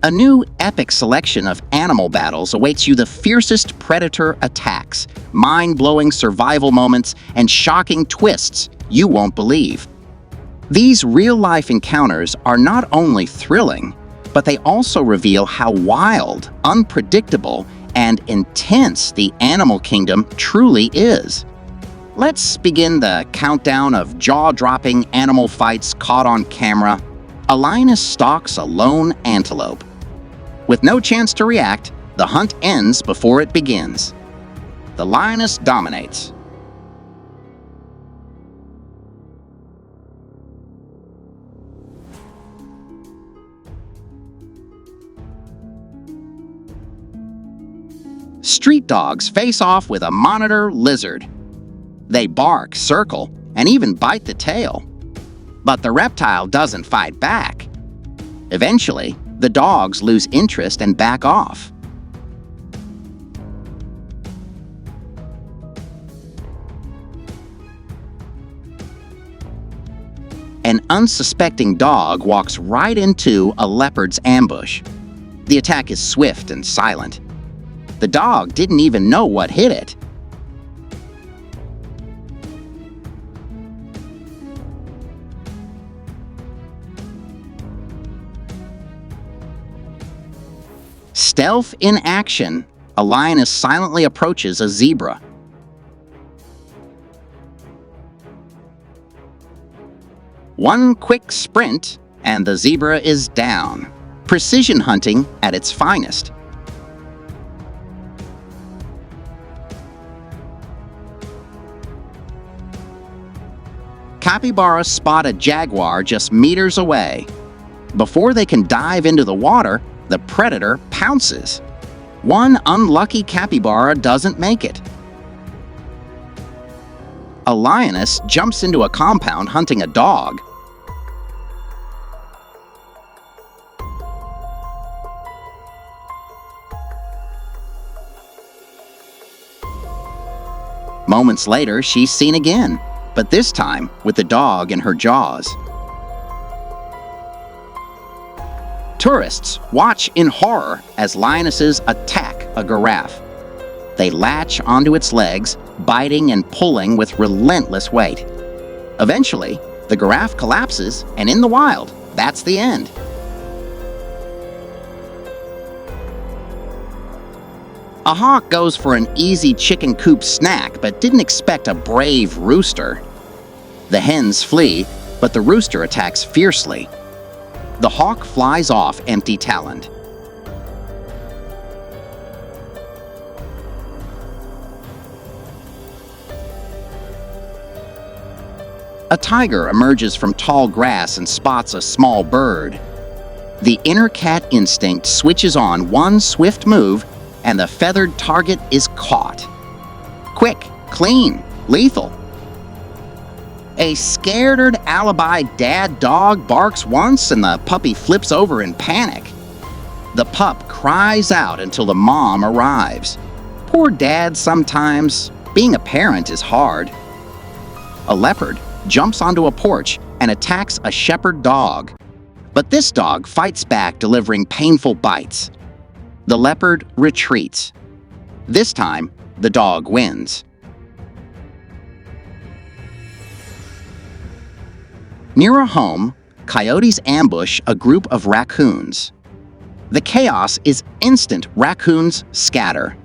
A new epic selection of animal battles awaits you: the fiercest predator attacks, mind-blowing survival moments, and shocking twists you won't believe. These real-life encounters are not only thrilling, but they also reveal how wild, unpredictable, and intense the animal kingdom truly is. Let's begin the countdown of jaw-dropping animal fights caught on camera. A lioness stalks a lone antelope. With no chance to react, the hunt ends before it begins. The lioness dominates. Street dogs face off with a monitor lizard. They bark, circle, and even bite the tail. But the reptile doesn't fight back. Eventually, the dogs lose interest and back off. An unsuspecting dog walks right into a leopard's ambush. The attack is swift and silent. The dog didn't even know what hit it. Stealth in action, a lioness silently approaches a zebra. One quick sprint, and the zebra is down. Precision hunting at its finest. Capybaras spot a jaguar just meters away. Before they can dive into the water, the predator pounces. One unlucky capybara doesn't make it. A lioness jumps into a compound hunting a dog. Moments later, she's seen again, but this time with the dog in her jaws. Tourists watch in horror as lionesses attack a giraffe. They latch onto its legs, biting and pulling with relentless weight. Eventually, the giraffe collapses, and in the wild, that's the end. A hawk goes for an easy chicken coop snack, but didn't expect a brave rooster. The hens flee, but the rooster attacks fiercely. The hawk flies off empty-taloned. A tiger emerges from tall grass and spots a small bird. The inner cat instinct switches on one swift move, and the feathered target is caught. Quick, clean, lethal. A scared alibi dad dog barks once and the puppy flips over in panic. The pup cries out until the mom arrives. Poor dad sometimes. Being a parent is hard. A leopard jumps onto a porch and attacks a shepherd dog. But this dog fights back, delivering painful bites. The leopard retreats. This time, the dog wins. Near a home, coyotes ambush a group of raccoons. The chaos is instant. Raccoons scatter.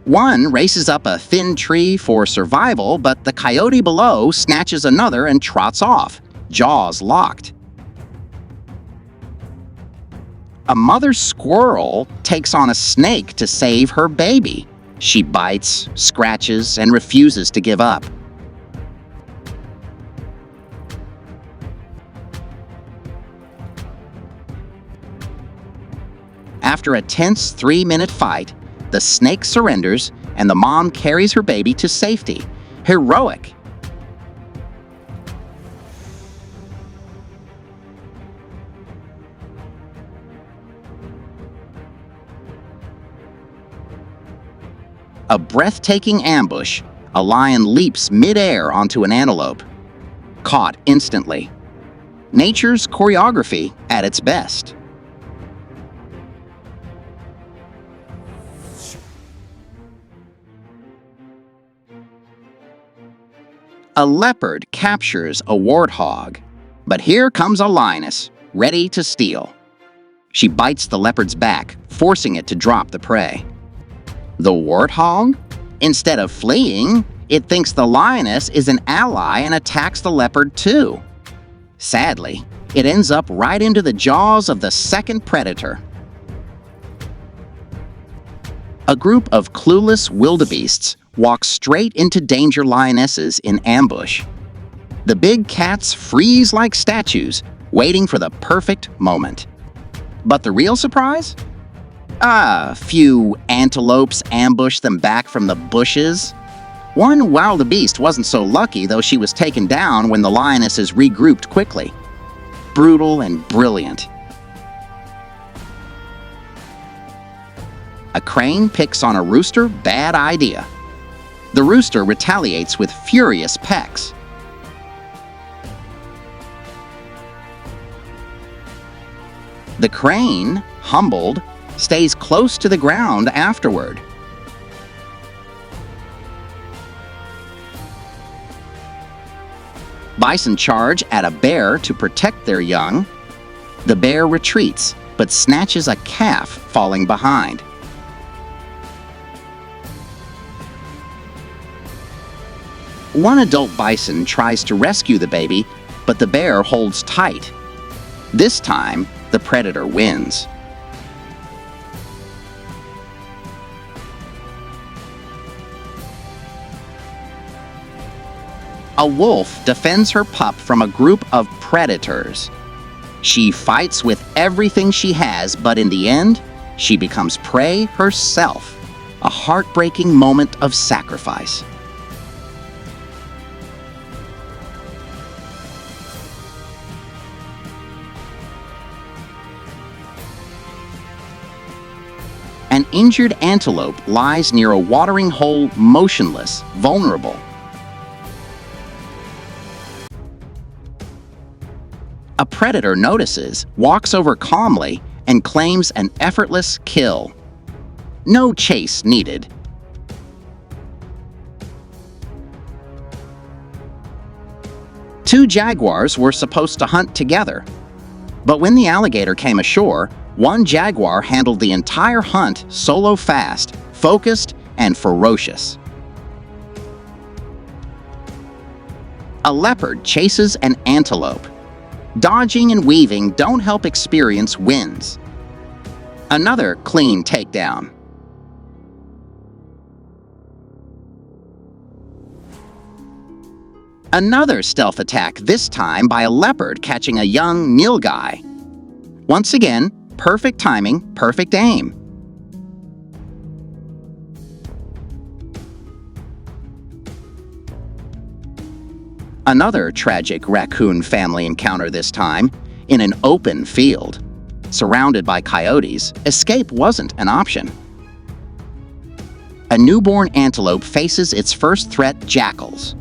One races up a thin tree for survival, but the coyote below snatches another and trots off, jaws locked. A mother squirrel takes on a snake to save her baby. She bites, scratches, and refuses to give up. After a tense 3-minute fight, the snake surrenders and the mom carries her baby to safety. Heroic. A breathtaking ambush. A lion leaps mid-air onto an antelope. Caught instantly. Nature's choreography at its best. A leopard captures a warthog, but here comes a lioness, ready to steal. She bites the leopard's back, forcing it to drop the prey. The warthog? Instead of fleeing, it thinks the lioness is an ally and attacks the leopard too. Sadly, it ends up right into the jaws of the second predator. A group of clueless wildebeests walk straight into danger lionesses in ambush. The big cats freeze like statues, waiting for the perfect moment. But the real surprise? A few antelopes ambush them back from the bushes. One wildebeest wasn't so lucky, though she was taken down when the lionesses regrouped quickly. Brutal and brilliant. A crane picks on a rooster, bad idea. The rooster retaliates with furious pecks. The crane, humbled, stays close to the ground afterward. Bison charge at a bear to protect their young. The bear retreats, but snatches a calf falling behind. One adult bison tries to rescue the baby, but the bear holds tight. This time, the predator wins. A wolf defends her pup from a group of predators. She fights with everything she has, but in the end, she becomes prey herself. A heartbreaking moment of sacrifice. An injured antelope lies near a watering hole, motionless, vulnerable. A predator notices, walks over calmly, and claims an effortless kill. No chase needed. Two jaguars were supposed to hunt together. But when the alligator came ashore, one jaguar handled the entire hunt solo fast, focused, and ferocious. A leopard chases an antelope. Dodging and weaving don't help experience wins. Another clean takedown. Another stealth attack, this time by a leopard catching a young nilgai. Once again, perfect timing, perfect aim. Another tragic raccoon family encounter this time, in an open field. Surrounded by coyotes, escape wasn't an option. A newborn antelope faces its first threat, jackals.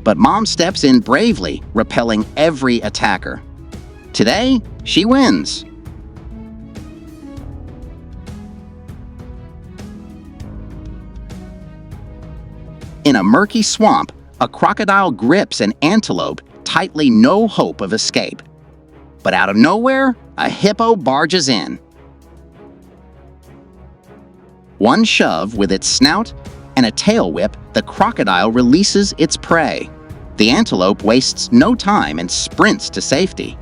But Mom steps in bravely, repelling every attacker. Today, she wins. In a murky swamp, a crocodile grips an antelope, tightly, no hope of escape. But out of nowhere, a hippo barges in. One shove with its snout and a tail whip, the crocodile releases its prey. The antelope wastes no time and sprints to safety.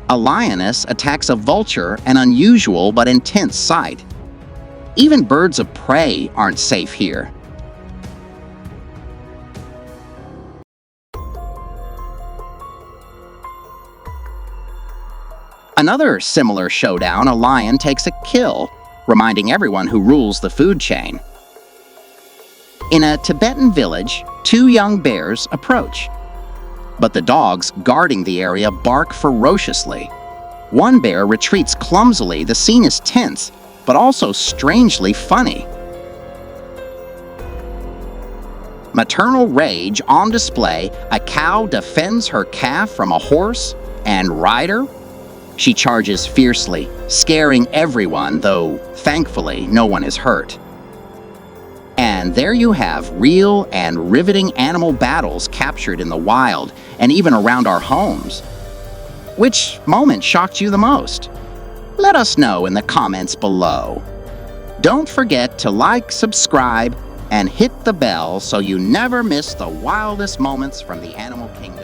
A lioness attacks a vulture, an unusual but intense sight. Even birds of prey aren't safe here. Another similar showdown, a lion takes a kill, reminding everyone who rules the food chain. In a Tibetan village, two young bears approach. But the dogs guarding the area bark ferociously. One bear retreats clumsily. The scene is tense, but also strangely funny. Maternal rage on display, a cow defends her calf from a horse and rider. She charges fiercely, scaring everyone, though thankfully no one is hurt. And there you have real and riveting animal battles captured in the wild and even around our homes. Which moment shocked you the most? Let us know in the comments below. Don't forget to like, subscribe, and hit the bell so you never miss the wildest moments from the animal kingdom.